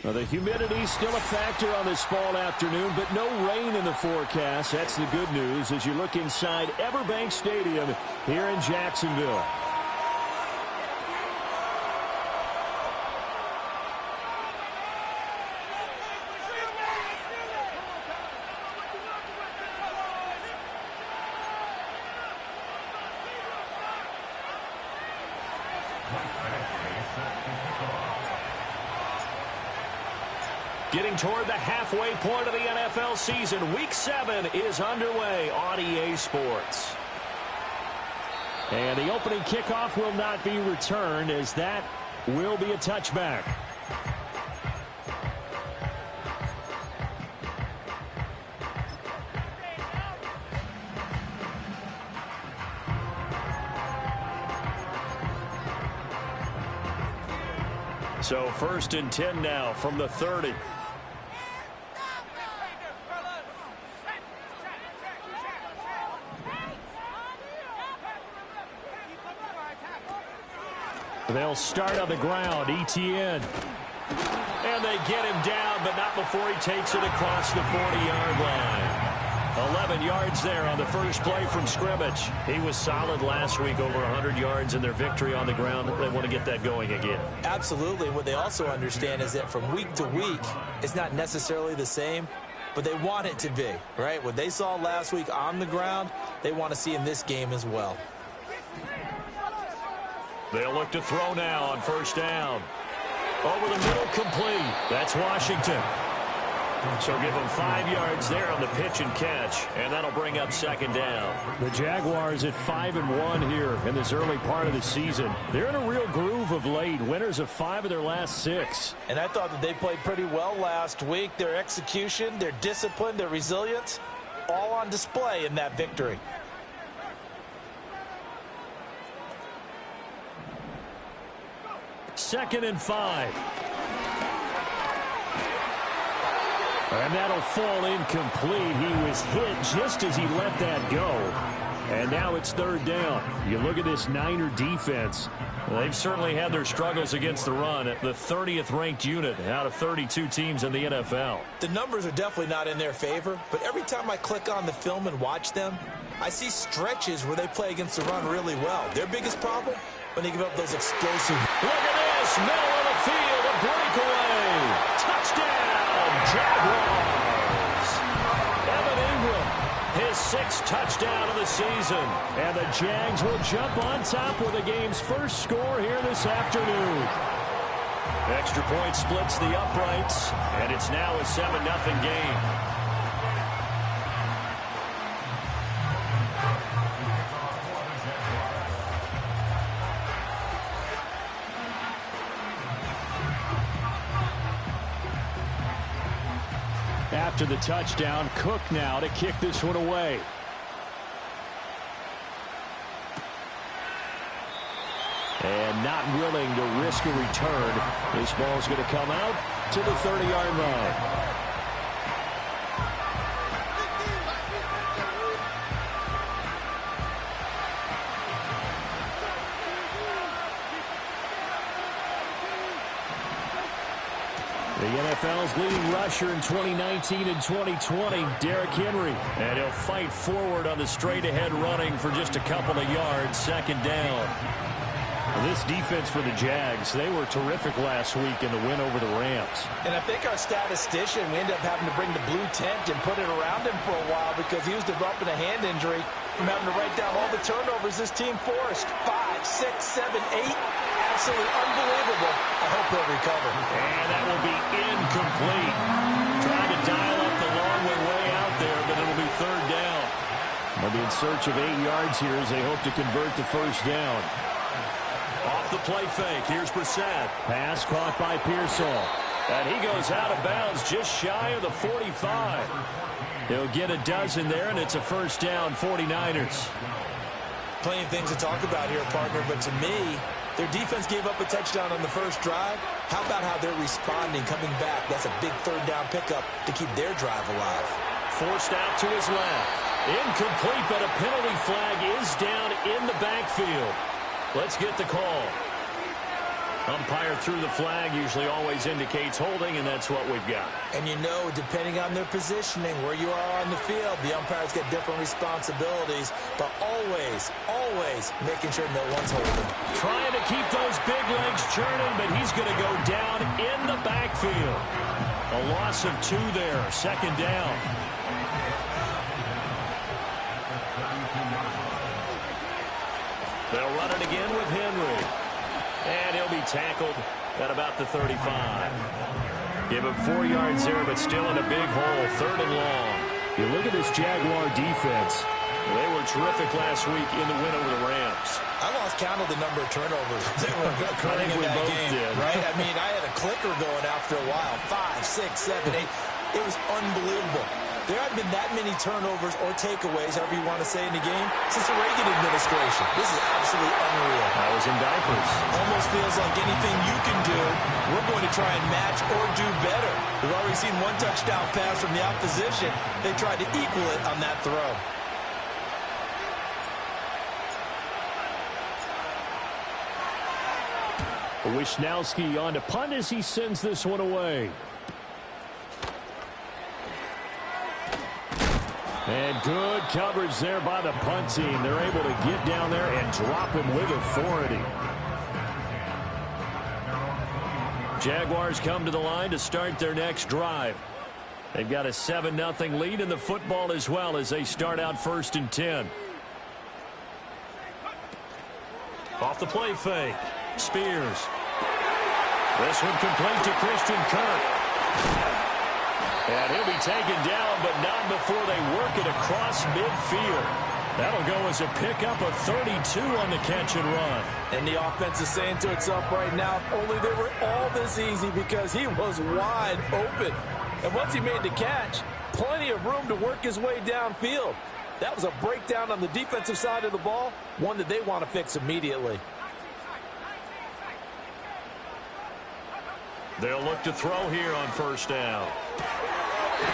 Well, the humidity still a factor on this fall afternoon, but no rain in the forecast. That's the good news as you look inside Everbank Stadium here in Jacksonville. Getting toward the halfway point of the NFL season, Week 7 is underway on EA Sports. And the opening kickoff will not be returned, as that will be a touchback. So 1st and 10 now from the 30. They'll start on the ground. Etienne. And they get him down, but not before he takes it across the 40-yard line. 11 yards there on the first play from scrimmage. He was solid last week, over 100 yards in their victory on the ground. They want to get that going again. Absolutely. What they also understand is that from week to week, it's not necessarily the same, but they want it to be, right? What they saw last week on the ground, they want to see in this game as well. They'll look to throw now on 1st down. Over the middle, complete. That's Washington. So give them 5 yards there on the pitch and catch, and that'll bring up 2nd down. The Jaguars at 5-1 here in this early part of the season. They're in a real groove of late. Winners of 5 of their last 6. And I thought that they played pretty well last week. Their execution, their discipline, their resilience, all on display in that victory. Second and 5. And that'll fall incomplete. He was hit just as he let that go. And now it's 3rd down. You look at this Niner defense. They've certainly had their struggles against the run. The 30th ranked unit out of 32 teams in the NFL. The numbers are definitely not in their favor, but every time I click on the film and watch them, I see stretches where they play against the run really well. Their biggest problem? When they give up those explosive. Look at this. Middle of the field. A breakaway. Touchdown, Jaguars. Evan Ingram, his 6th touchdown of the season. And the Jags will jump on top with the game's first score here this afternoon. Extra point splits the uprights, and it's now a 7-0 game. After the touchdown, Cook now to kick this one away. And not willing to risk a return. This ball's going to come out to the 30-yard line. The NFL's leading rusher in 2019 and 2020, Derrick Henry. And he'll fight forward on the straight-ahead running for just a couple of yards, 2nd down. This defense for the Jags, they were terrific last week in the win over the Rams. And I think our statistician, we ended up having to bring the blue tent and put it around him for a while because he was developing a hand injury from having to write down all the turnovers this team forced. 5, 6, 7, 8. Absolutely unbelievable. I hope he'll recover. And that will be incomplete. Trying to dial up the long way out there, but it'll be 3rd down. They'll be in search of 8 yards here as they hope to convert the 1st down. Off the play fake, here's Brissett. Pass caught by Pearsall. And he goes out of bounds just shy of the 45. He'll get a dozen there, and it's a 1st down, 49ers. Plenty of things to talk about here, partner, but to me, their defense gave up a touchdown on the first drive. How about how they're responding, coming back? That's a big 3rd down pickup to keep their drive alive. Forced out to his left. Incomplete, but a penalty flag is down in the backfield. Let's get the call. Umpire threw the flag, usually always indicates holding, and that's what we've got. And you know, depending on their positioning, where you are on the field, the umpires get different responsibilities, but always, always making sure no one's holding. Trying to keep those big legs churning, but he's going to go down in the backfield. A loss of 2 there, second down. They'll run it again with Henry. And he'll be tackled at about the 35. Give him 4 yards there, but still in a big hole, 3rd and long. You look at this Jaguar defense. They were terrific last week in the win over the Rams. I lost count of the number of turnovers that were occurring in that game. Did. Right? I mean, I had a clicker going after a while. 5, 6, 7, 8. It was unbelievable. There haven't been that many turnovers or takeaways, however you want to say, in the game since the Reagan administration. This is absolutely unreal. I was in diapers. Almost feels like anything you can do, we're going to try and match or do better. We've already seen 1 touchdown pass from the opposition. They tried to equal it on that throw. Wisnowski on to punt as he sends this one away. And good coverage there by the punt team. They're able to get down there and drop him with authority. Jaguars come to the line to start their next drive. They've got a 7-0 lead in the football as well as they start out 1st and 10. Off the play fake. Spears. This one complete to Christian Kirk. And he'll be taken down, but not before they work it across midfield. That'll go as a pickup of 32 on the catch and run. And the offense is saying to itself right now, only they were all this easy because he was wide open. And once he made the catch, plenty of room to work his way downfield. That was a breakdown on the defensive side of the ball, one that they want to fix immediately. They'll look to throw here on 1st down.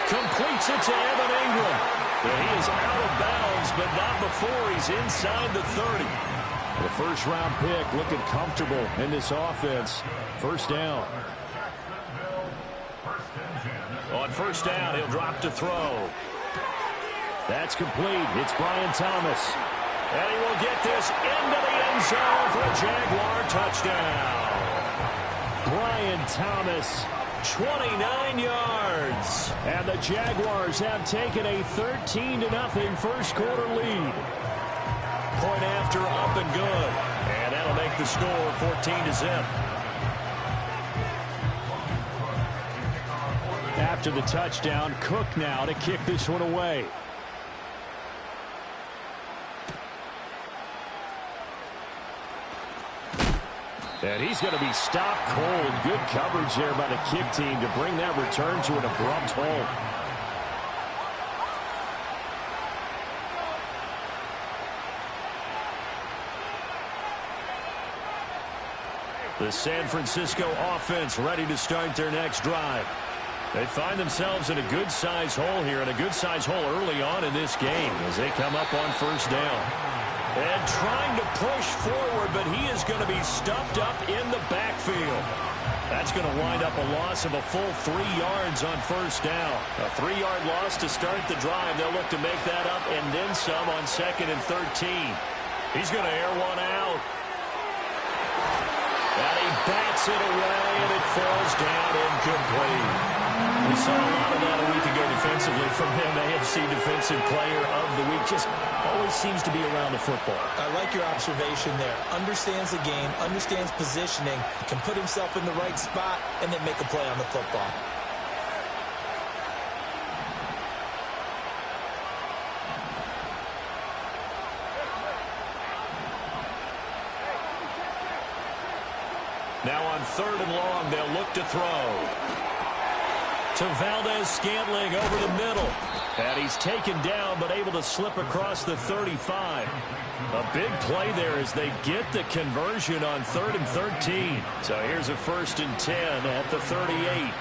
Completes it to Evan Ingram. And he is out of bounds, but not before he's inside the 30. The 1st-round pick looking comfortable in this offense. 1st down. On 1st down, he'll drop to throw. That's complete. It's Brian Thomas. And he will get this into the end zone for a Jaguar touchdown. Brian Thomas, 29 yards. And the Jaguars have taken a 13-0 1st-quarter lead. Point after up and good. And that'll make the score 14-0. After the touchdown, Cook now to kick this one away. And he's going to be stopped cold. Good coverage there by the kick team to bring that return to an abrupt halt. The San Francisco offense ready to start their next drive. They find themselves in a good-sized hole here, and a good-sized hole early on in this game as they come up on 1st down. And trying to push forward, but he is going to be stuffed up in the backfield. That's going to wind up a loss of a full 3 yards on 1st down. A 3-yard loss to start the drive. They'll look to make that up and then some on 2nd and 13. He's going to air one out. And he bats it away, and it falls down incomplete. We saw a lot of that a week ago defensively from him. AFC Defensive Player of the Week. Just always seems to be around the football. I like your observation there. Understands the game, understands positioning, can put himself in the right spot, and then make a play on the football. Now on 3rd and long, they'll look to throw. To Valdez-Scantling over the middle. And he's taken down, but able to slip across the 35. A big play there as they get the conversion on 3rd and 13. So here's a 1st and 10 at the 38.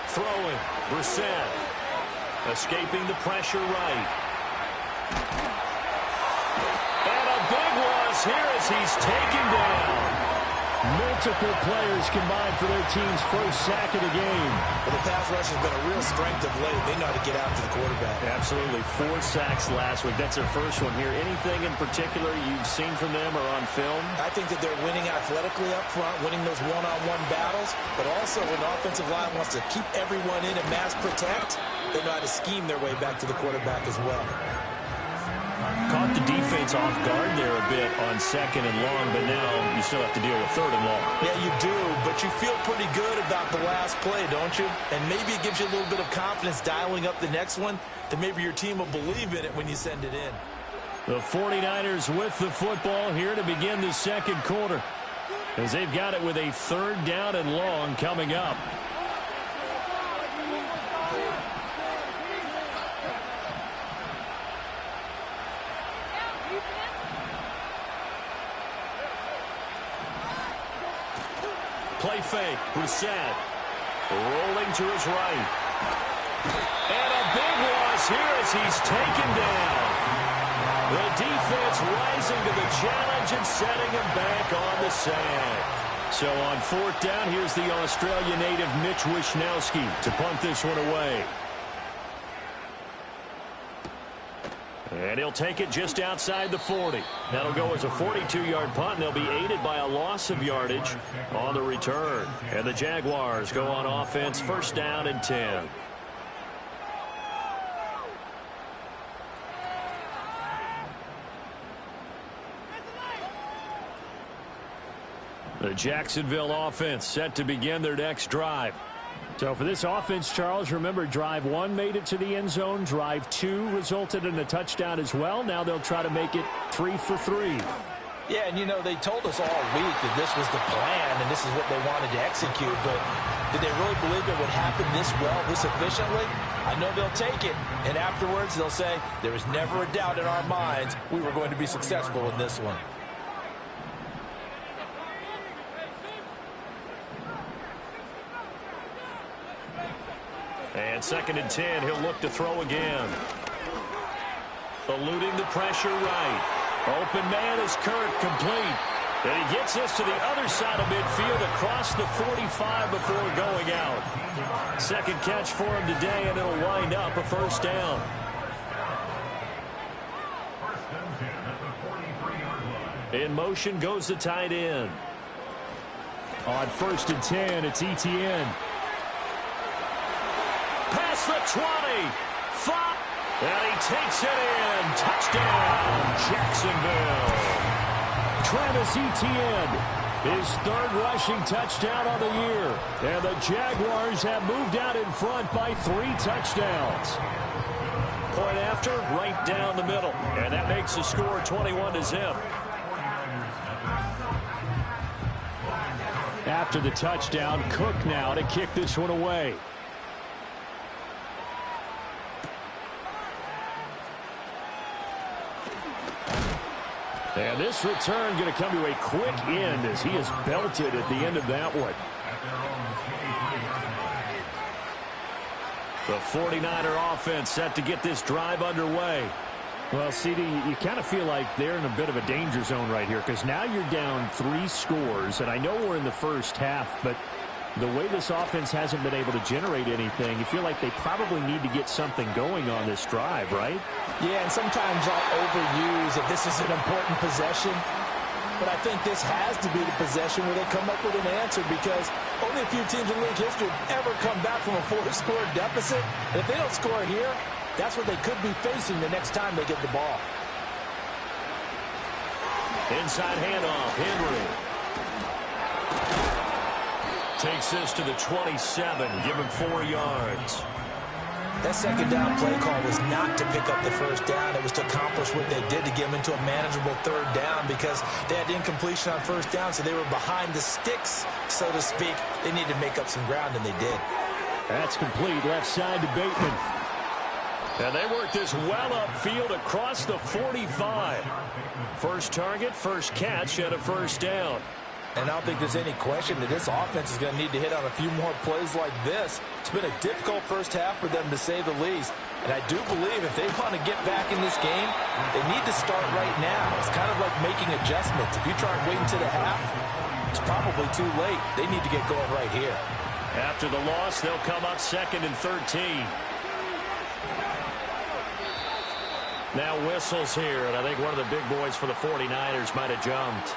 Throwing. Brissett. Escaping the pressure right. And a big one loss here as he's taken down. Multiple players combined for their team's first sack of the game. Well, the pass rush has been a real strength of late. They know how to get after the quarterback. Absolutely. 4 sacks last week. That's their first one here. Anything in particular you've seen from them or on film? I think that they're winning athletically up front, winning those one-on-one battles, but also when the offensive line wants to keep everyone in and mass protect, they know how to scheme their way back to the quarterback as well. Caught the defense off guard there a bit on 2nd and long, but now you still have to deal with 3rd and long. Yeah, you do, but you feel pretty good about the last play, don't you? And maybe it gives you a little bit of confidence dialing up the next one that maybe your team will believe in it when you send it in. The 49ers with the football here to begin the 2nd quarter, as they've got it with a 3rd down and long coming up. Play fake. Brissett rolling to his right. And a big loss here as he's taken down. The defense rising to the challenge and setting him back on the sack. So on 4th down, here's the Australia native Mitch Wishnowsky to punt this one away. And he'll take it just outside the 40. That'll go as a 42-yard punt, and they'll be aided by a loss of yardage on the return. And the Jaguars go on offense, 1st down and 10. The Jacksonville offense set to begin their next drive. So for this offense, Charles, remember drive 1 made it to the end zone. Drive 2 resulted in a touchdown as well. Now they'll try to make it 3 for 3. Yeah, and you know, they told us all week that this was the plan and this is what they wanted to execute, but did they really believe it would happen this well, this efficiently? I know they'll take it, and afterwards they'll say, there was never a doubt in our minds we were going to be successful in this one. And 2nd and 10, he'll look to throw again. Eluding the pressure right. Open man is Kirk, complete. And he gets this to the other side of midfield across the 45 before going out. 2nd catch for him today, and it'll wind up a 1st down. In motion goes the tight end. On 1st and 10, it's Etienne. Past the 20. 5. And he takes it in. Touchdown, Jacksonville. Travis Etienne, his 3rd rushing touchdown on the year. And the Jaguars have moved out in front by 3 touchdowns. Point after, right down the middle. And that makes the score 21-0. After the touchdown, Cook now to kick this one away. And this return going to come to a quick end as he is belted at the end of that one. The 49er offense set to get this drive underway. Well, CD, you kind of feel like they're in a bit of a danger zone right here because now you're down 3 scores, and I know we're in the first half, but the way this offense hasn't been able to generate anything, you feel like they probably need to get something going on this drive, right? Yeah, and sometimes I'll overuse that this is an important possession, but I think this has to be the possession where they come up with an answer because only a few teams in league history have ever come back from a 4-score deficit. And if they don't score here, that's what they could be facing the next time they get the ball. Inside handoff, Henry. Takes this to the 27, give him 4 yards. That 2nd down play call was not to pick up the 1st down. It was to accomplish what they did to get them into a manageable 3rd down because they had incompletion on 1st down, so they were behind the sticks, so to speak. They needed to make up some ground, and they did. That's complete left side to Bateman. And they work this well upfield across the 45. First target, first catch, and a 1st down. And I don't think there's any question that this offense is going to need to hit on a few more plays like this. It's been a difficult first half for them, to say the least. And I do believe if they want to get back in this game, they need to start right now. It's kind of like making adjustments. If you try and wait until the half, it's probably too late. They need to get going right here. After the loss, they'll come up 2nd and 13. Now whistles here, and I think one of the big boys for the 49ers might have jumped.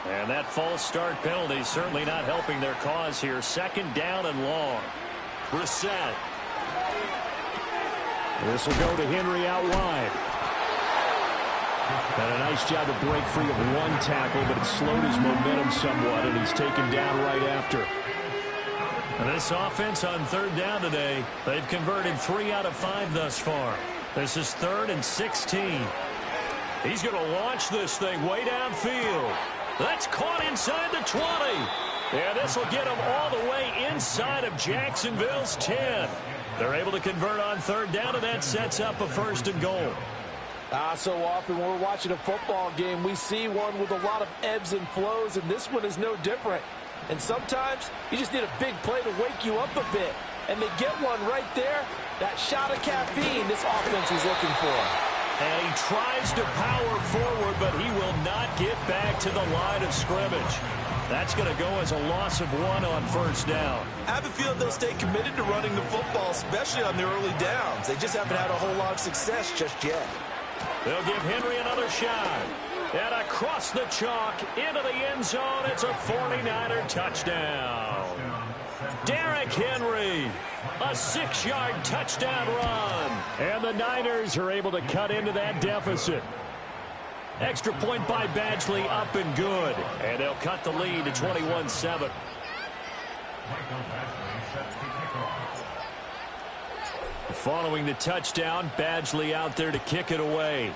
And that false start penalty certainly not helping their cause here. 2nd down and long. Brissett. This will go to Henry out wide. And a nice job to break free of one tackle, but it slowed his momentum somewhat, and he's taken down right after. And this offense on 3rd down today, they've converted 3 out of 5 thus far. This is 3rd and 16. He's going to launch this thing way downfield. That's caught inside the 20. Yeah, this will get them all the way inside of Jacksonville's 10. They're able to convert on 3rd down, and that sets up a 1st and goal. So often when we're watching a football game, we see one with a lot of ebbs and flows, and this one is no different. And sometimes you just need a big play to wake you up a bit. And they get one right there. That shot of caffeine this offense was looking for. And he tries to power forward, but he will not get back to the line of scrimmage. That's going to go as a loss of 1 on 1st down. I have a feeling they'll stay committed to running the football, especially on their early downs. They just haven't had a whole lot of success just yet. They'll give Henry another shot. And across the chalk, into the end zone, it's a 49er touchdown. Derrick Henry, a 6-yard touchdown run. And the Niners are able to cut into that deficit. Extra point by Badgley, up and good. And they'll cut the lead to 21-7. Following the touchdown, Badgley out there to kick it away.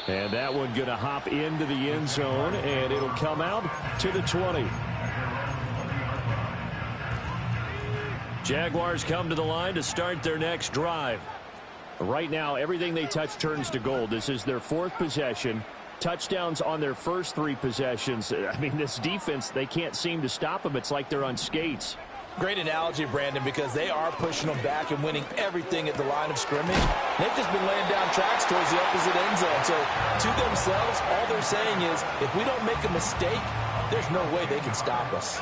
And that one going to hop into the end zone, and it'll come out to the 20. Jaguars come to the line to start their next drive. Right now, everything they touch turns to gold. This is their 4th possession. Touchdowns on their first 3 possessions. I mean, this defense, they can't seem to stop them. It's like they're on skates. Great analogy, Brandon, because they are pushing them back and winning everything at the line of scrimmage. They've just been laying down tracks towards the opposite end zone. So, to themselves, all they're saying is, if we don't make a mistake, there's no way they can stop us.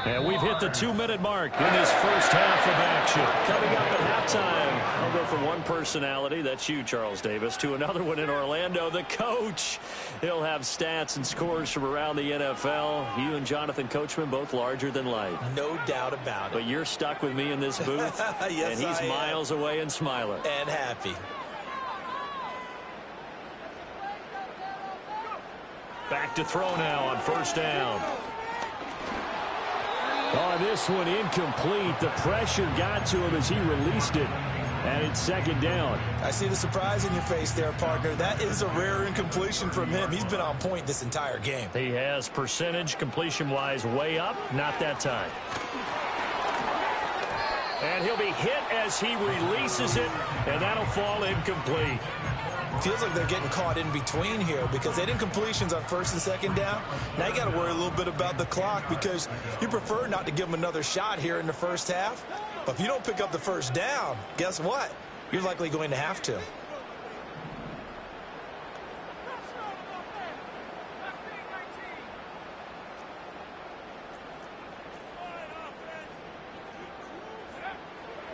And we've hit the 2-minute mark in this first half of action. Coming up at halftime, I'll go from one personality, that's you, Charles Davis, to another one in Orlando, the coach. He'll have stats and scores from around the NFL. You and Jonathan Coachman, both larger than life. No doubt about it. But you're stuck with me in this booth, yes, and he's miles away and smiling. And happy. Back to throw now on 1st down. Oh, this one incomplete. The pressure got to him as he released it. And it's 2nd down. I see the surprise in your face there, partner. That is a rare incompletion from him. He's been on point this entire game. He has percentage completion-wise way up. Not that time. And he'll be hit as he releases it. And that'll fall incomplete. Feels like they're getting caught in between here because they didn't completions on 1st and 2nd down. Now you got to worry a little bit about the clock because you prefer not to give them another shot here in the first half. But if you don't pick up the 1st down, guess what? You're likely going to have to.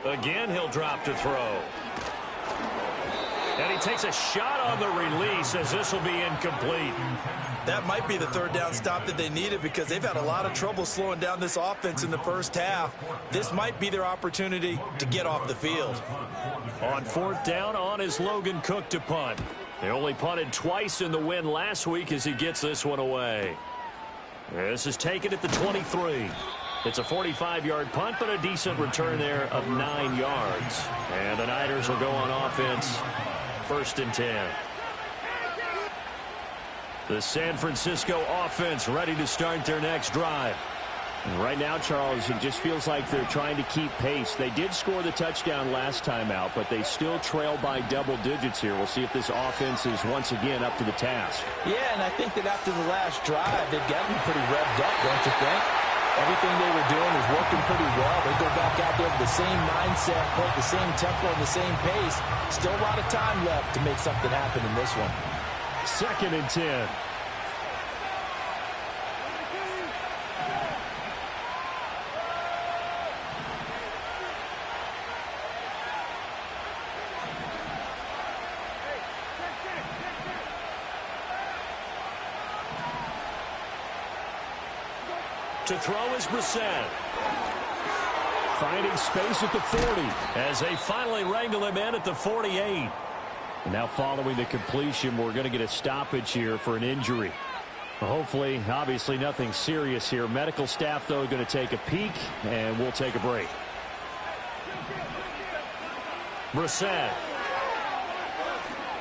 Again, he'll drop to throw. And he takes a shot on the release as this will be incomplete. That might be the 3rd down stop that they needed because they've had a lot of trouble slowing down this offense in the first half. This might be their opportunity to get off the field. On 4th down, on is Logan Cook to punt. They only punted twice in the win last week as he gets this one away. This is taken at the 23. It's a 45-yard punt, but a decent return there of 9 yards. And the Niners will go on offense. 1st and 10. The San Francisco offense ready to start their next drive. Right now, Charles, it just feels like they're trying to keep pace. They did score the touchdown last time out, but they still trail by double digits here. We'll see if this offense is once again up to the task. Yeah, and I think that after the last drive, they've gotten pretty revved up, don't you think? Everything they were doing was working pretty well. They go back out there with the same mindset, play the same tempo, and the same pace. Still a lot of time left to make something happen in this one. 2nd and 10. To throw is Brissett. Finding space at the 40 as they finally wrangle him in at the 48. And now following the completion, we're going to get a stoppage here for an injury. Hopefully, obviously nothing serious here. Medical staff, though, going to take a peek, and we'll take a break. Brissett.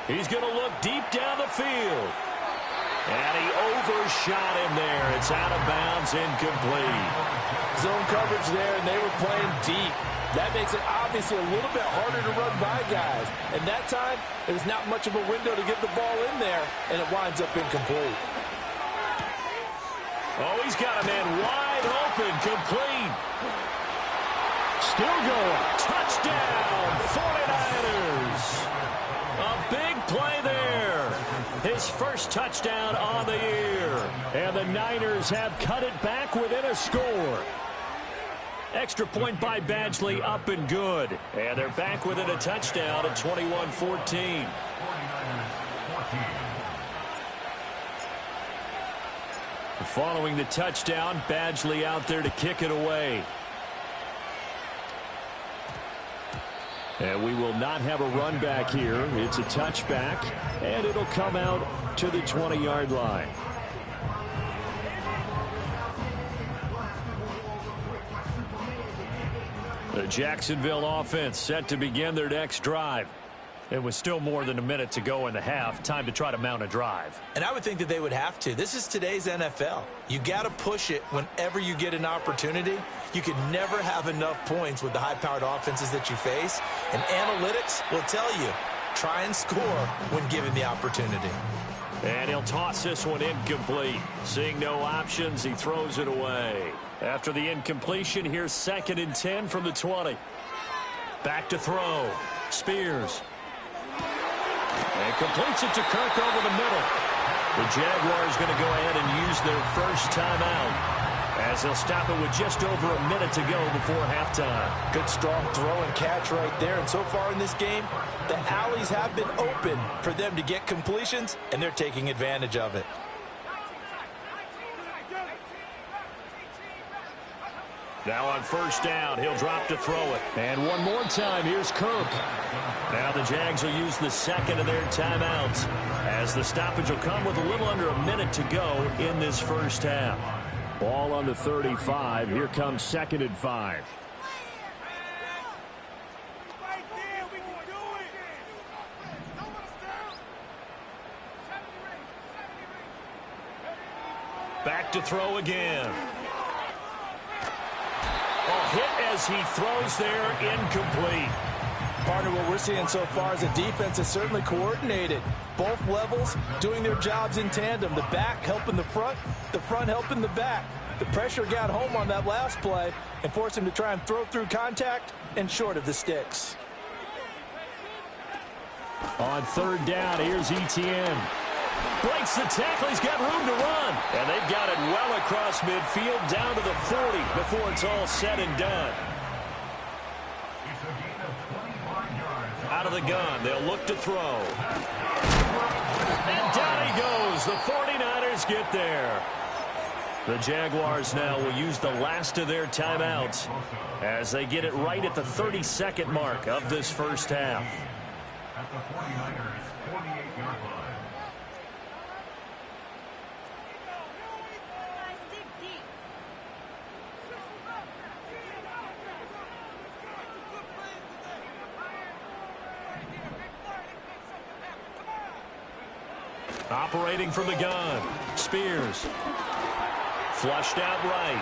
He's going to look deep down the field. And he overshot him there. It's out of bounds, incomplete. Zone coverage there, and they were playing deep. That makes it obviously a little bit harder to run by guys. And that time, there's not much of a window to get the ball in there, and it winds up incomplete. Oh, he's got a man wide open, complete. Still going. Touchdown, 49ers. A big play there. His first touchdown on the year. And the Niners have cut it back within a score. Extra point by Badgley, up and good. And they're back within a touchdown at 21-14. Following the touchdown, Badgley out there to kick it away. And we will not have a run back here. It's a touchback, and it'll come out to the 20-yard line. The Jacksonville offense set to begin their next drive. It was still more than a minute to go in the half. Time to try to mount a drive. And I would think that they would have to. This is today's NFL. You got to push it whenever you get an opportunity. You can never have enough points with the high-powered offenses that you face. And analytics will tell you, try and score when given the opportunity. And he'll toss this one incomplete. Seeing no options, he throws it away. After the incompletion, here's 2nd and 10 from the 20. Back to throw. Spears. And completes it to Kirk over the middle. The Jaguars going to go ahead and use their first timeout as they'll stop it with just over a minute to go before halftime. Good strong throw and catch right there. And so far in this game, the alleys have been open for them to get completions, and they're taking advantage of it. Now on first down, he'll drop to throw it. And one more time, here's Kirk. Now the Jags will use the second of their timeouts as the stoppage will come with a little under a minute to go in this first half. Ball on the 35. Here comes 2nd and 5. Back to throw again. Hit as he throws there, incomplete. Partner, what we're seeing so far is the defense is certainly coordinated. Both levels doing their jobs in tandem. The back helping the front helping the back. The pressure got home on that last play and forced him to try and throw through contact and short of the sticks. On 3rd down, here's Etienne. Breaks the tackle. He's got room to run. And they've got it well across midfield down to the 40 before it's all said and done. Out of the gun. They'll look to throw. And down he goes. The 49ers get there. The Jaguars now will use the last of their timeouts as they get it right at the 32nd mark of this first half. At the 49ers 48-yard line. Operating from the gun. Spears. Flushed out right.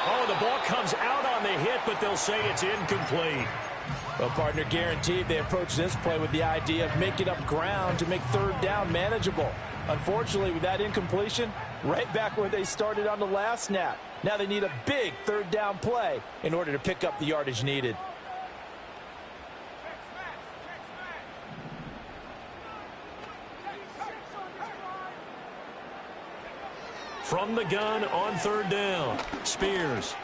Oh, the ball comes out on the hit, but they'll say it's incomplete. Well, partner, guaranteed they approach this play with the idea of making up ground to make third down manageable. Unfortunately, with that incompletion, right back where they started on the last snap. Now they need a big third down play in order to pick up the yardage needed. From the gun on third down, Spears.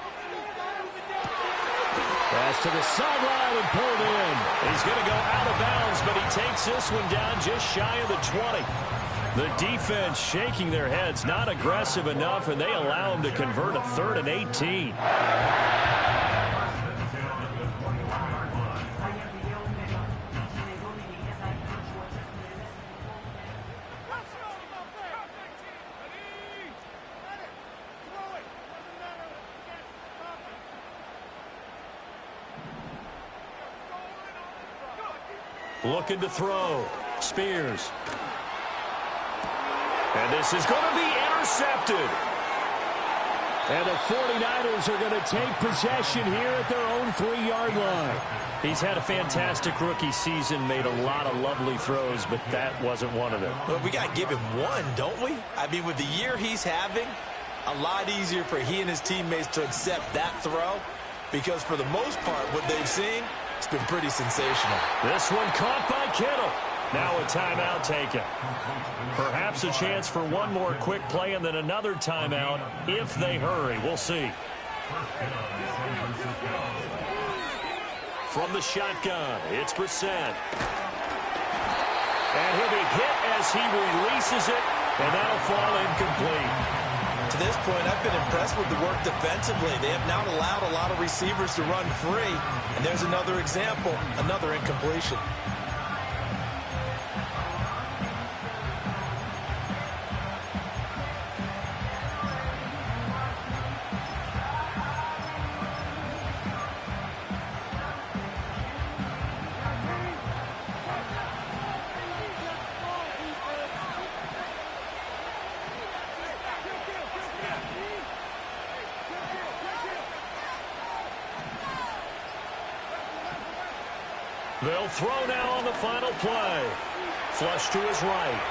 Pass to the sideline and pulled in. He's going to go out of bounds, but he takes this one down just shy of the 20. The defense shaking their heads, not aggressive enough, and they allow him to convert a 3rd and 18. Looking to throw. Spears. And this is going to be intercepted. And the 49ers are going to take possession here at their own 3-yard line. He's had a fantastic rookie season, made a lot of lovely throws, but that wasn't one of them. Well, we got to give him one, don't we? I mean, with the year he's having, a lot easier for he and his teammates to accept that throw, because for the most part, what they've seen, it's been pretty sensational. This one caught by Kittle. Now a timeout taken. Perhaps a chance for one more quick play and then another timeout if they hurry. We'll see. From the shotgun, it's Brissett. And he'll be hit as he releases it, and that'll fall incomplete. To this point, I've been impressed with the work defensively. They have not allowed a lot of receivers to run free. And there's another example, another incompletion. They'll throw now on the final play. Flush to his right.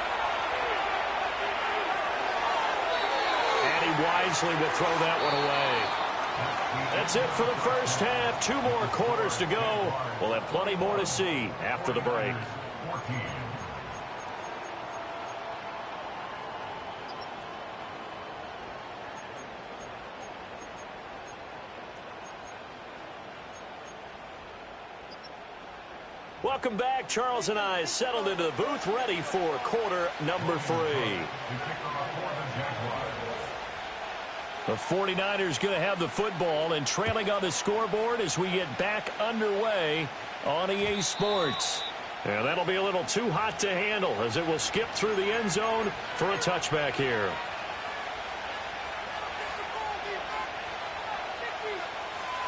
And he wisely will throw that one away. That's it for the first half. 2 more quarters to go. We'll have plenty more to see after the break. Welcome back. Charles and I settled into the booth, ready for quarter number 3. The 49ers going to have the football and trailing on the scoreboard as we get back underway on EA Sports. And that'll be a little too hot to handle as it will skip through the end zone for a touchback here.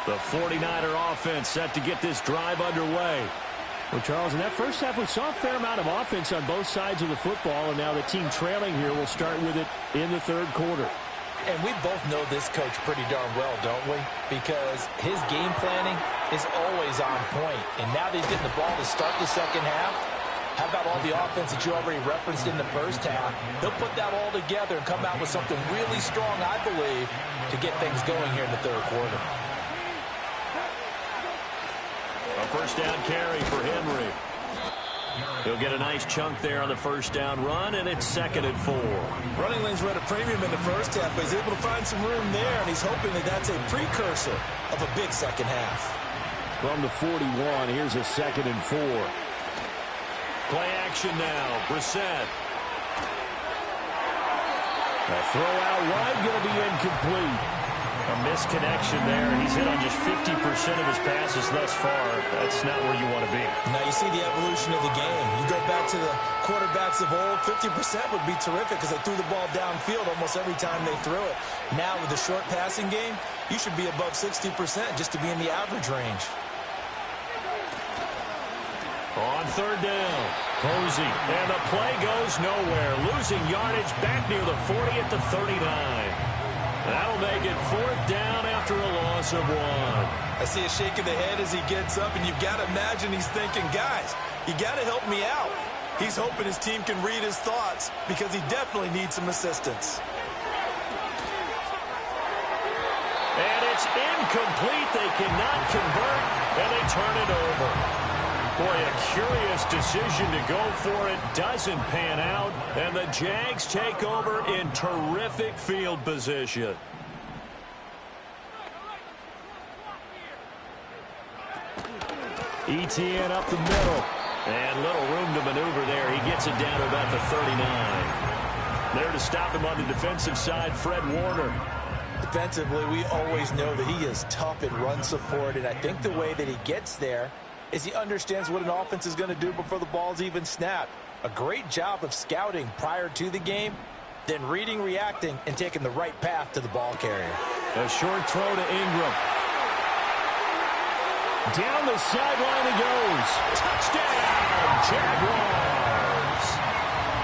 The 49er offense set to get this drive underway. Well, Charles, in that first half, we saw a fair amount of offense on both sides of the football, and now the team trailing here will start with it in the third quarter. And we both know this coach pretty darn well, don't we? Because his game planning is always on point. And now that he's getting the ball to start the second half, how about all the offense that you already referenced in the first half? He'll put that all together and come out with something really strong, I believe, to get things going here in the third quarter. A first down carry for Henry. He'll get a nice chunk there on the first down run, and it's 2nd and 4. Running lanes were at a premium in the first half, but he's able to find some room there, and he's hoping that that's a precursor of a big second half. From the 41, here's a 2nd and 4. Play action now. Brissett. A throw out wide, going to be incomplete. A misconnection there. He's hit on just 50% of his passes thus far. That's not where you want to be. Now you see the evolution of the game. You go back to the quarterbacks of old, 50% would be terrific because they threw the ball downfield almost every time they threw it. Now with the short passing game, you should be above 60% just to be in the average range. On third down, Posey, and the play goes nowhere. Losing yardage back near the 40 at the 39. That'll make it 4th down after a loss of 1. I see a shake of the head as he gets up, and you've got to imagine he's thinking, guys, you got to help me out. He's hoping his team can read his thoughts because he definitely needs some assistance. And it's incomplete. They cannot convert, and they turn it over. Boy, a curious decision to go for it. Doesn't pan out, and the Jags take over in terrific field position. ETN up the middle. And little room to maneuver there. He gets it down to about the 39. There to stop him on the defensive side, Fred Warner. Defensively, we always know that he is tough in run support, and I think the way that he gets there is he understands what an offense is going to do before the ball's even snapped. A great job of scouting prior to the game, then reading, reacting, and taking the right path to the ball carrier. A short throw to Ingram. Down the sideline he goes. Touchdown, Jaguars.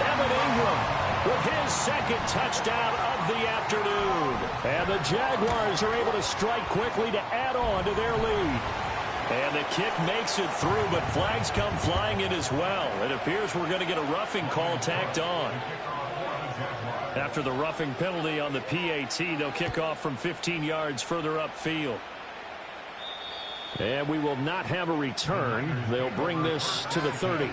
Evan Ingram with his 2nd touchdown of the afternoon. And the Jaguars are able to strike quickly to add on to their lead. And the kick makes it through, but flags come flying in as well. It appears we're going to get a roughing call tacked on. After the roughing penalty on the PAT, they'll kick off from 15 yards further upfield. And we will not have a return. They'll bring this to the 30.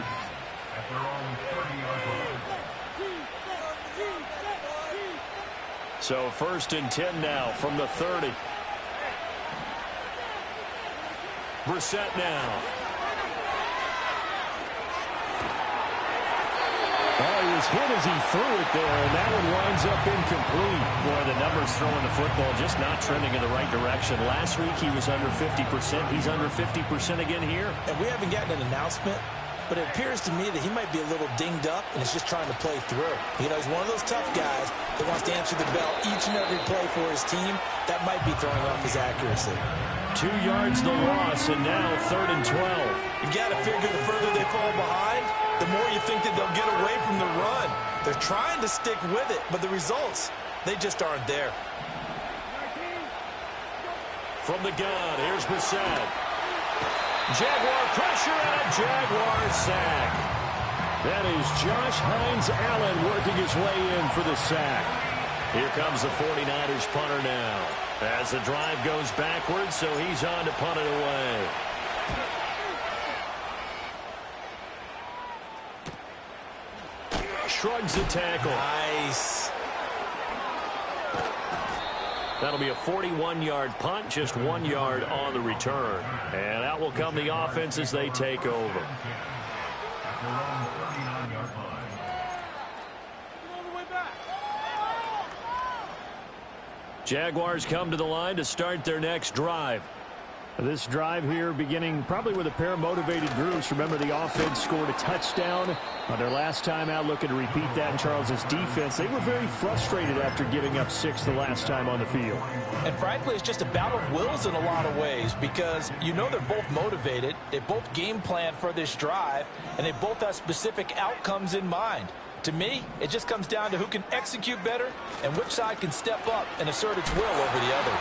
So 1st and 10 now from the 30. Brissett now. Oh, he was hit as he threw it there, and that one winds up incomplete. Boy, the numbers throwing the football just not trending in the right direction. Last week he was under 50%. He's under 50% again here. And we haven't gotten an announcement, but it appears to me that he might be a little dinged up and is just trying to play through. You know, he's one of those tough guys that wants to answer the bell each and every play for his team. That might be throwing off his accuracy. 2 yards the loss, and now 3rd and 12. You've got to figure the further they fall behind, the more you think that they'll get away from the run. They're trying to stick with it, but the results, they just aren't there. From the gun, here's Brissett. Jaguar pressure and a Jaguar sack. That is Josh Hines-Allen working his way in for the sack. Here comes the 49ers punter now. As the drive goes backwards, so he's on to punt it away. Shrugs the tackle. Nice. That'll be a 41-yard punt, just 1 yard on the return. And out will come the offense as they take over. Jaguars come to the line to start their next drive. This drive here beginning probably with a pair of motivated groups. Remember, the offense scored a touchdown on their last time out, looking to repeat that in Charles's defense. They were very frustrated after giving up 6 the last time on the field. And frankly, it's just a battle of wills in a lot of ways because you know they're both motivated. They both game plan for this drive, and they both have specific outcomes in mind. To me, it just comes down to who can execute better and which side can step up and assert its will over the other.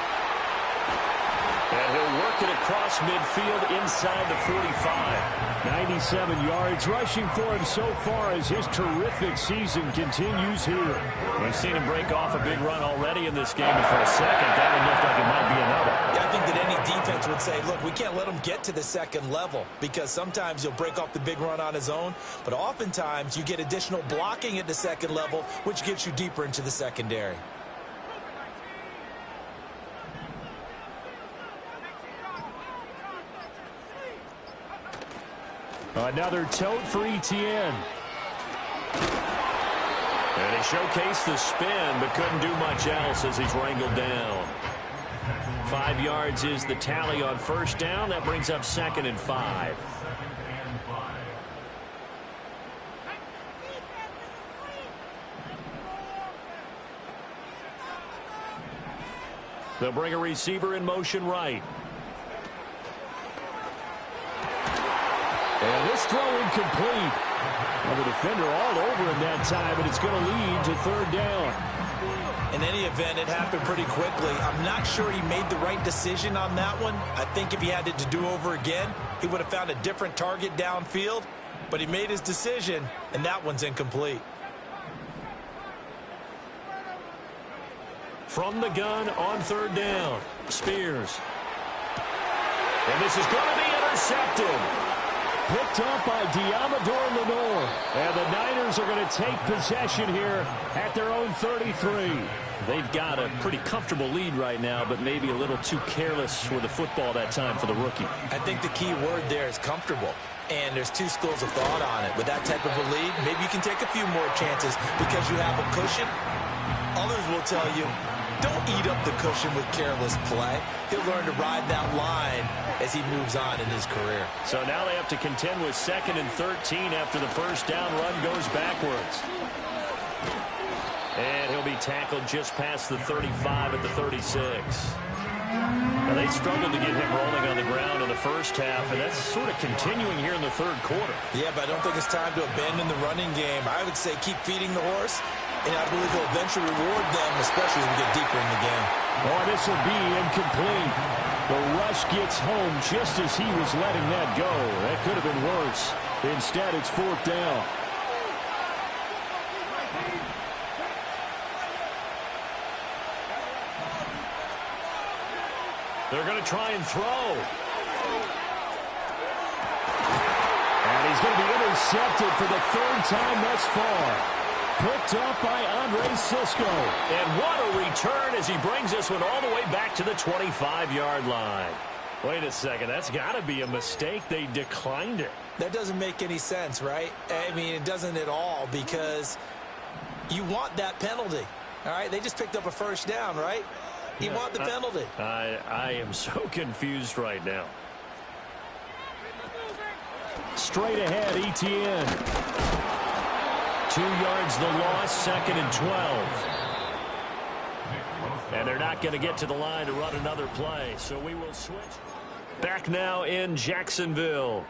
And he'll work it across midfield inside the 45. 97 yards rushing for him so far as his terrific season continues here. We've seen him break off a big run already in this game, and for a second, that would look like it might be another. Yeah, I think that any defense would say, look, we can't let him get to the second level because sometimes he'll break off the big run on his own, but oftentimes you get additional blocking at the second level, which gets you deeper into the secondary. Another tote for ETN. And he showcased the spin, but couldn't do much else as he's wrangled down. 5 yards is the tally on first down. That brings up 2nd and 5. They'll bring a receiver in motion right. And this throw incomplete. Well, the defender all over him that time, but it's going to lead to third down. In any event, it happened pretty quickly. I'm not sure he made the right decision on that one. I think if he had it to do over again, he would have found a different target downfield. But he made his decision, and that one's incomplete. From the gun on third down, Spears. And this is going to be intercepted. Picked up by Diamador Lenore. And the Niners are going to take possession here at their own 33. They've got a pretty comfortable lead right now, but maybe a little too careless with the football that time for the rookie. I think the key word there is comfortable. And there's two schools of thought on it. With that type of a lead, maybe you can take a few more chances because you have a cushion. Others will tell you, don't eat up the cushion with careless play. He'll learn to ride that line as he moves on in his career. So now they have to contend with 2nd and 13 after the first down run goes backwards. And he'll be tackled just past the 35 at the 36. Now they struggled to get him rolling on the ground in the first half, and that's sort of continuing here in the third quarter. Yeah, but I don't think it's time to abandon the running game. I would say keep feeding the horse, and I believe he'll eventually reward them, especially as we get deeper in the game. Oh, this will be incomplete. The rush gets home just as he was letting that go. That could have been worse. Instead, it's fourth down. They're going to try and throw. And he's going to be intercepted for the third time thus far. Picked up by Andre Cisco. And what a return as he brings this one all the way back to the 25-yard line. Wait a second. That's got to be a mistake. They declined it. That doesn't make any sense, right? I mean, it doesn't at all because you want that penalty. All right, they just picked up a first down, right? You want the penalty. I am so confused right now. Straight ahead, Etienne. 2 yards the loss, 2nd and 12. And they're not going to get to the line to run another play, so we will switch. Back now in Jacksonville.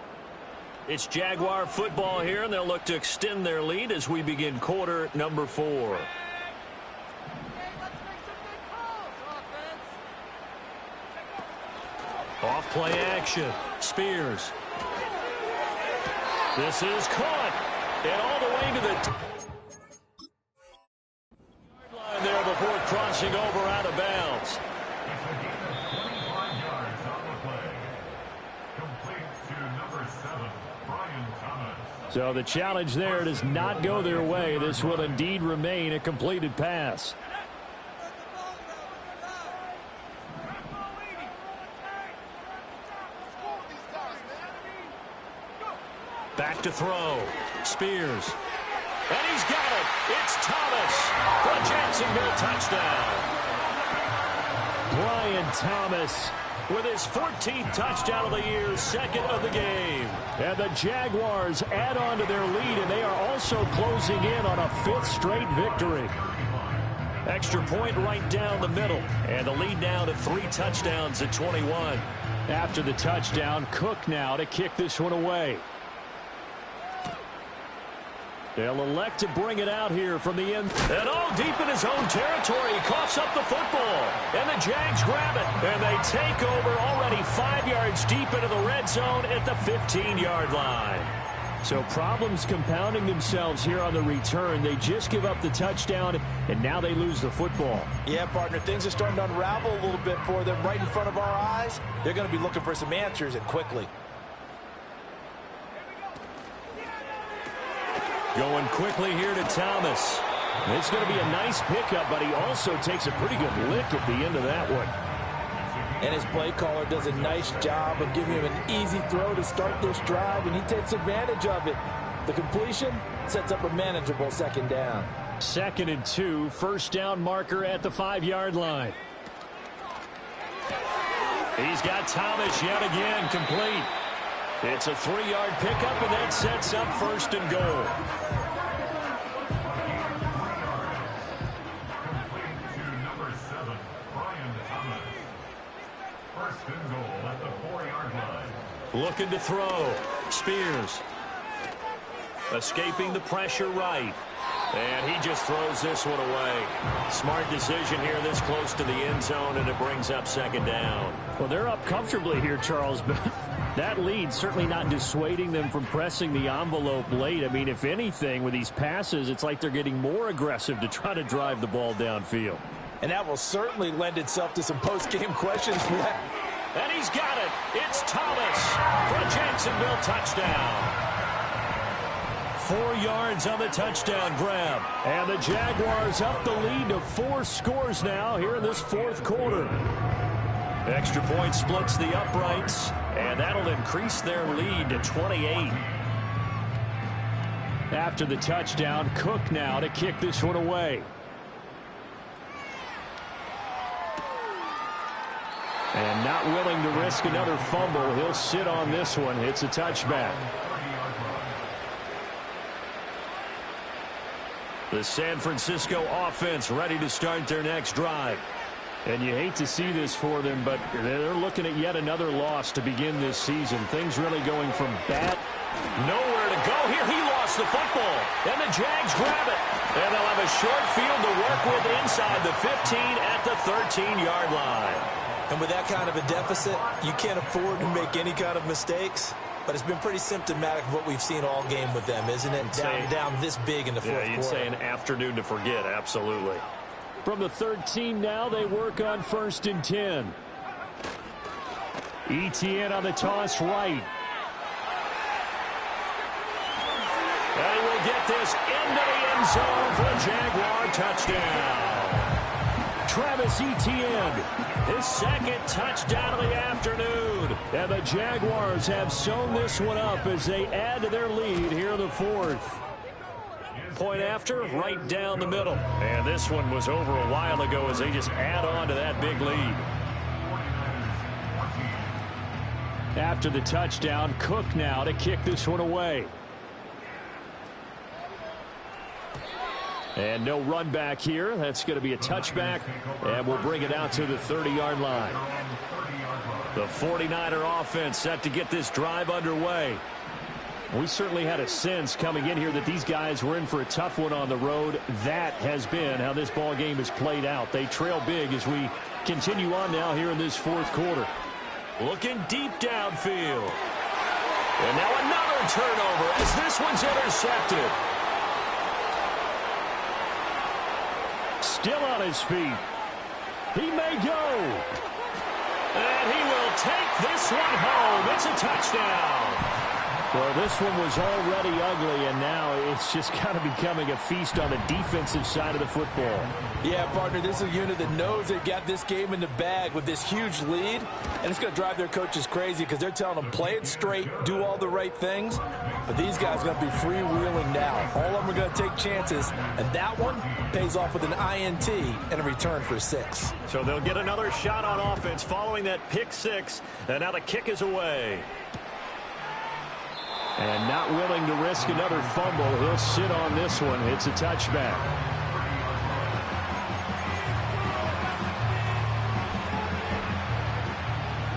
It's Jaguar football here, and they'll look to extend their lead as we begin quarter number 4. Off play action. Spears. This is caught. And all the way to the line there before crossing over out of bounds. So the challenge there does not go their way. This will indeed remain a completed pass. Back to throw. Spears. And he's got it. It's Thomas for a Jacksonville touchdown. Brian Thomas with his 14th touchdown of the year, 2nd of the game. And the Jaguars add on to their lead, and they are also closing in on a 5th straight victory. Extra point right down the middle. And the lead now to 3 touchdowns at 21. After the touchdown, Cook now to kick this one away. They'll elect to bring it out here from the end. And all deep in his own territory. He coughs up the football. And the Jags grab it. And they take over already 5 yards deep into the red zone at the 15-yard line. So problems compounding themselves here on the return. They just give up the touchdown, and now they lose the football. Yeah, partner, things are starting to unravel a little bit for them right in front of our eyes. They're going to be looking for some answers, and quickly. Going quickly here to Thomas. It's going to be a nice pickup, but he also takes a pretty good lick at the end of that one. And his play caller does a nice job of giving him an easy throw to start this drive, and he takes advantage of it. The completion sets up a manageable 2nd down. 2nd and 2, first down marker at the 5-yard line. He's got Thomas yet again, complete. It's a 3-yard pickup, and that sets up 1st and goal. Looking to throw. Spears. Escaping the pressure right. And he just throws this one away. Smart decision here this close to the end zone, and it brings up second down. Well, they're up comfortably here, Charles, but that lead certainly not dissuading them from pressing the envelope late. I mean, if anything, with these passes, it's like they're getting more aggressive to try to drive the ball downfield. And that will certainly lend itself to some post-game questions for that. And he's got it. It's Thomas for a Jacksonville touchdown. 4 yards on the touchdown grab. And the Jaguars up the lead to 4 scores now here in this fourth quarter. Extra point splits the uprights, and that'll increase their lead to 28. After the touchdown, Cook now to kick this one away. And not willing to risk another fumble, he'll sit on this one. It's a touchback. The San Francisco offense ready to start their next drive. And you hate to see this for them, but they're looking at yet another loss to begin this season. Things really going from bad. Nowhere to go here. He lost the football. And the Jags grab it. And they'll have a short field to work with inside the 15 at the 13-yard line. And with that kind of a deficit, you can't afford to make any kind of mistakes. But it's been pretty symptomatic of what we've seen all game with them, isn't it? Down this big in the fourth quarter. Yeah, you'd say an afternoon to forget, absolutely. From the 13 now, they work on 1st and 10. Etienne on the toss right. And he will get this into the end zone for a Jaguar touchdown. Travis Etienne, his second touchdown of the afternoon. And the Jaguars have sewn this one up as they add to their lead here in the fourth. Point after, right down the middle. And this one was over a while ago as they just add on to that big lead. After the touchdown, Cook now to kick this one away. And no run back here. That's going to be a touchback, and we'll bring it out to the 30-yard line. The 49er offense set to get this drive underway. We certainly had a sense coming in here that these guys were in for a tough one on the road. That has been how this ball game has played out. They trail big as we continue on now here in this fourth quarter. Looking deep downfield. And now another turnover as this one's intercepted. Still on his feet. He may go. And he will take this one home. It's a touchdown. Well, this one was already ugly, and now it's just kind of becoming a feast on the defensive side of the football. Yeah, partner, this is a unit that knows they've got this game in the bag with this huge lead, and it's going to drive their coaches crazy because they're telling them play it straight, do all the right things, but these guys are going to be freewheeling now. All of them are going to take chances, and that one pays off with an INT and a return for 6. So they'll get another shot on offense following that pick 6, and now the kick is away. And not willing to risk another fumble, he'll sit on this one. It's a touchback.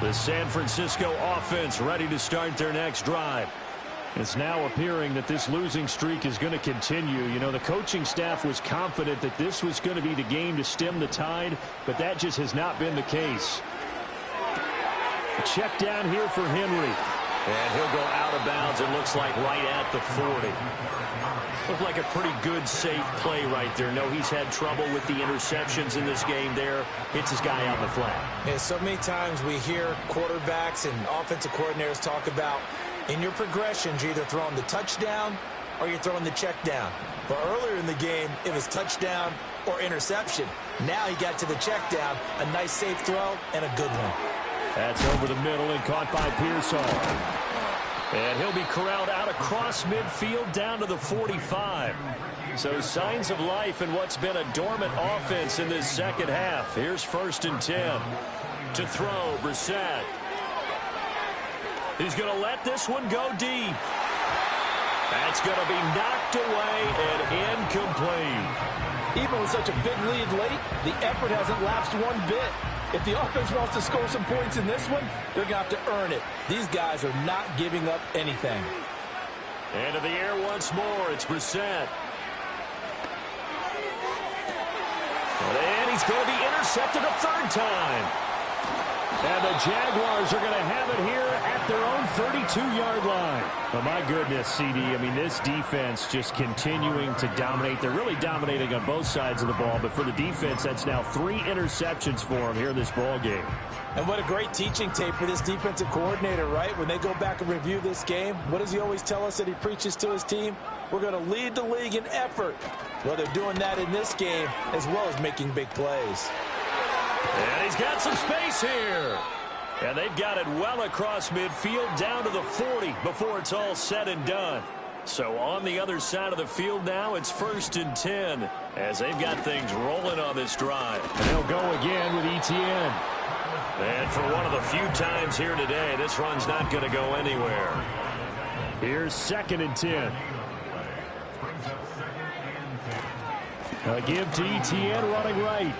The San Francisco offense ready to start their next drive. It's now appearing that this losing streak is going to continue. You know, the coaching staff was confident that this was going to be the game to stem the tide, but that just has not been the case. A check down here for Henry. And he'll go out of bounds, it looks like, right at the 40. Looked like a pretty good, safe play right there. No, he's had trouble with the interceptions in this game there. Hits his guy on the flat. And so many times we hear quarterbacks and offensive coordinators talk about in your progressions, you're either throwing the touchdown or you're throwing the check down. But earlier in the game, it was touchdown or interception. Now he got to the check down, a nice safe throw, and a good one. That's over the middle and caught by Pearsall. And he'll be corralled out across midfield down to the 45. So signs of life in what's been a dormant offense in this second half. Here's 1st and 10. To throw, Brissett. He's going to let this one go deep. That's going to be knocked away and incomplete. Even with such a big lead late, the effort hasn't lapsed one bit. If the offense wants to score some points in this one, they're going to have to earn it. These guys are not giving up anything. Into the air once more. It's Brissett. And he's going to be intercepted a third time. And the Jaguars are going to have it here at their own 32-yard line. Oh, my goodness, CD. I mean, this defense just continuing to dominate. They're really dominating on both sides of the ball. But for the defense, that's now 3 interceptions for them here in this ball game. And what a great teaching tape for this defensive coordinator, right? When they go back and review this game, what does he always tell us that he preaches to his team? We're going to lead the league in effort. Well, they're doing that in this game as well as making big plays. And he's got some space here. And they've got it well across midfield down to the 40 before it's all said and done. So on the other side of the field now, it's 1st and 10 as they've got things rolling on this drive. And they'll go again with Etienne. And for one of the few times here today, this run's not going to go anywhere. Here's 2nd and 10. A give to Etienne running right.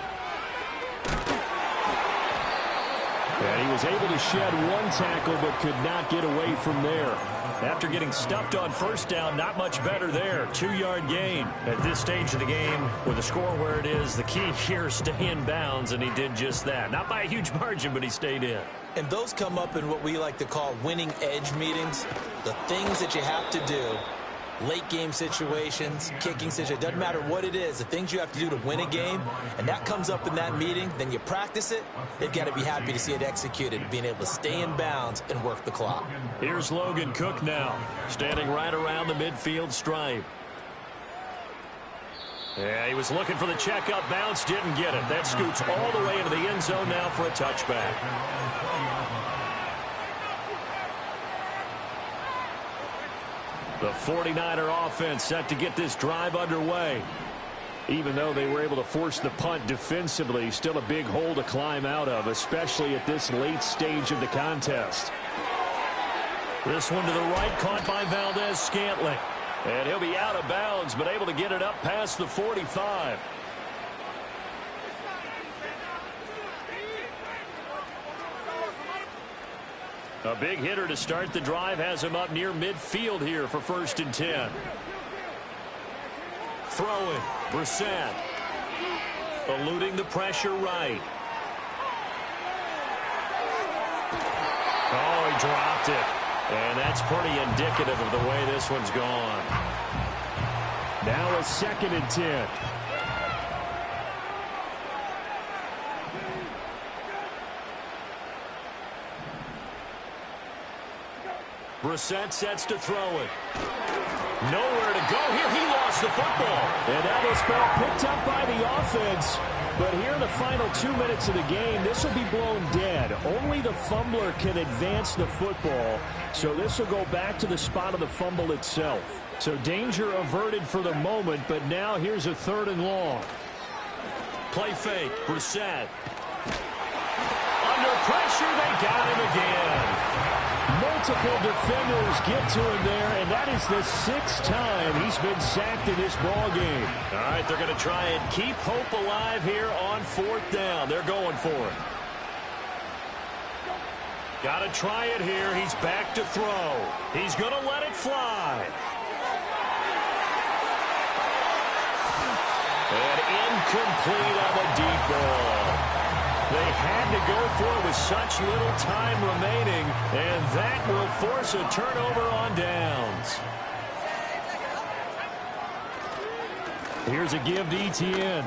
And he was able to shed 1 tackle but could not get away from there. After getting stuffed on 1st down, not much better there. 2-yard gain. At this stage of the game, with the score where it is, the key here is stay in bounds, and he did just that. Not by a huge margin, but he stayed in. And those come up in what we like to call winning edge meetings. The things that you have to do. Late game situations, kicking situations, doesn't matter what it is, the things you have to do to win a game, and that comes up in that meeting, then you practice it, they've got to be happy to see it executed, being able to stay in bounds and work the clock. Here's Logan Cook now, standing right around the midfield stripe. Yeah, he was looking for the checkup bounce, didn't get it. That scoots all the way into the end zone now for a touchback. The 49er offense set to get this drive underway. Even though they were able to force the punt defensively, still a big hole to climb out of, especially at this late stage of the contest. This one to the right, caught by Valdez-Scantling. And he'll be out of bounds, but able to get it up past the 45. A big hitter to start the drive has him up near midfield here for 1st and 10. Throwing, Brissett. Eluding the pressure right. Oh, he dropped it. And that's pretty indicative of the way this one's gone. Now a 2nd and 10. Brissett sets to throw it. Nowhere to go here. He lost the football. And that is ball picked up by the offense. But here in the final 2 minutes of the game, this will be blown dead. Only the fumbler can advance the football. So this will go back to the spot of the fumble itself. So danger averted for the moment, but now here's a 3rd and long. Play fake. Brissett. Under pressure, they got him again. Multiple defenders get to him there, and that is the 6th time he's been sacked in this ball game. All right, they're going to try and keep hope alive here on 4th down. They're going for it. Got to try it here. He's back to throw. He's going to let it fly. And incomplete on the deep ball. They had to go for it with such little time remaining, and that will force a turnover on downs. Here's a give to Etienne.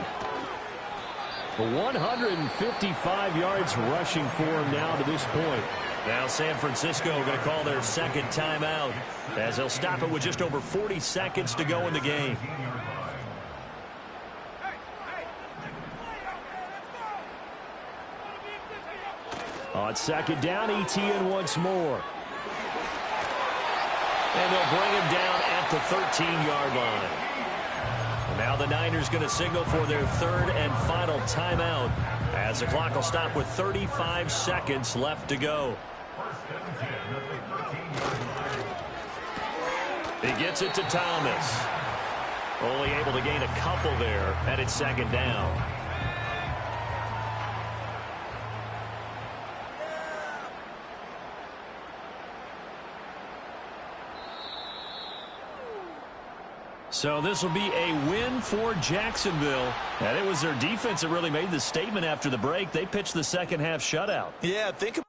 155 yards rushing for him now to this point. Now San Francisco going to call their 2nd timeout as they'll stop it with just over 40 seconds to go in the game. On 2nd down, Etienne once more. And they'll bring him down at the 13-yard line. And now the Niners going to signal for their 3rd and final timeout as the clock will stop with 35 seconds left to go. He gets it to Thomas. Only able to gain a couple there, and it's 2nd down. So this will be a win for Jacksonville. And it was their defense that really made the statement after the break. They pitched the second half shutout. Yeah, think